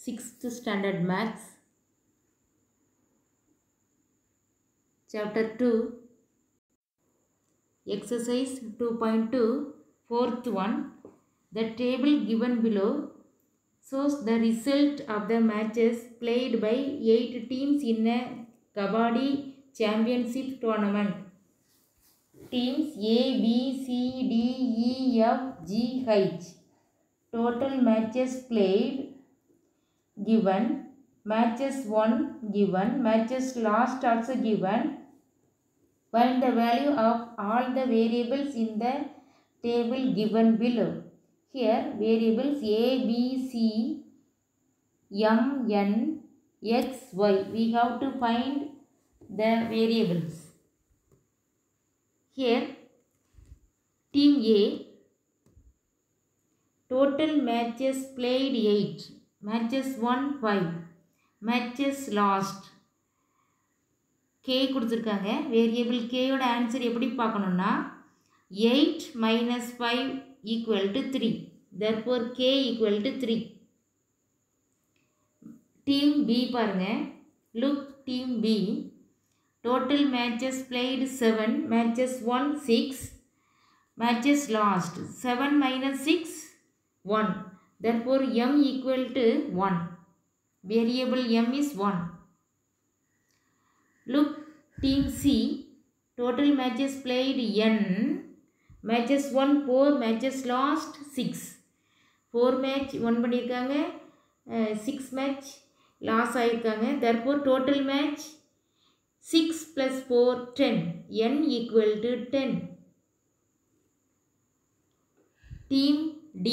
6th standard maths, chapter 2, exercise 2.2, fourth one. The table given below shows the result of the matches played by 8 teams in a Kabaddi championship tournament. Teams A, B, C, D, E, F, G, H. Total matches played given, matches won given, matches lost also given. Find the value of all the variables in the table given below. Here variables A, B, C, M, N, X, Y. We have to find the variables. Here team A, total matches played 8, matches won 5, matches lost. K கொடுத்திருக்காங்க. Variable K யோட answer எப்படி பார்க்கணும்னா 8 minus 5 equal to 3. Therefore K equal to 3. Team B பாருங்க. Look team B. Total matches played 7, matches won 6, matches lost. 7 minus 6, 1. Therefore M equal to 1. Variable M is 1. Look team C. Total matches played N, matches won 4, matches lost 6. 4 match won பண்ணிருக்காங்க, 6 match loss ஆயிருக்காங்க. Therefore total match 6 plus 4 10. N equal to 10. Team D.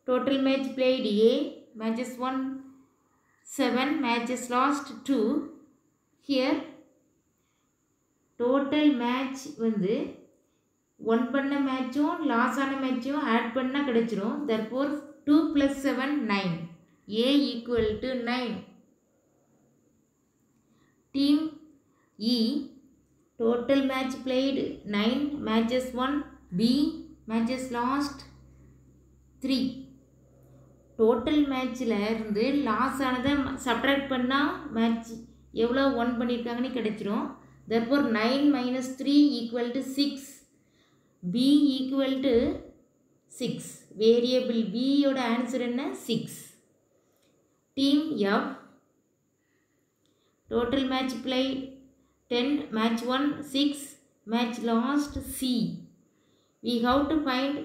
Total match played A, matches won 7, matches lost 2. Here total match வந்து one பண்ண மேட்சும் loss ஆன மேட்சும் add பண்ணால் கிடைச்சிரும். therefore 2 plus 7 9. A equal to 9. Team E. Total match played 9, matches won B, matches lost 3. Total மேட்ச்சில் இருந்து loss ஆனதை சப்ட்ராக்ட் பண்ணால் மேட்ச் எவ்வளோ ஒன் பண்ணியிருக்காங்கன்னு கிடைச்சிரும். therefore 9 minus 3 equal to 6. B equal to 6. Variable B யோட ஆன்சர் என்ன 6. Team F. Total match played 10, match won 6, match lost C. We have to find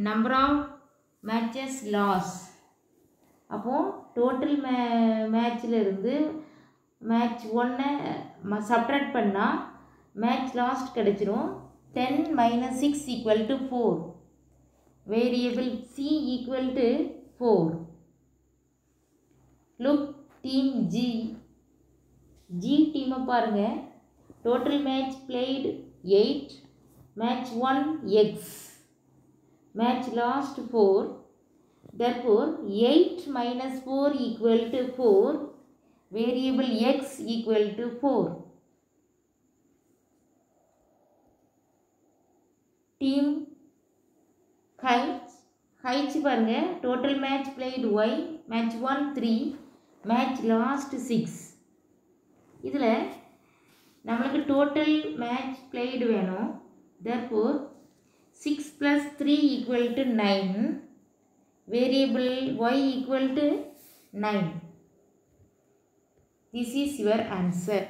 number of matches lost. அப்போ total மேட்சில் இருந்து match ஒன்னை subtract பண்ணால் match last கிடைச்சிரும். 10 minus 6 equal to 4. Variable C equal to 4. Look team G. G team பாருங்க. Total match played 8, match won X, match lost 4. Therefore 8 minus 4 equal to 4. Variable X equal to 4. Team H பாருங்க. Total match played Y, match won 3, match lost 6. இதில் நம்மளுக்கு total match played வேணும். therefore 6 plus 3 equal to 9. Variable Y equal to 9. This is your answer.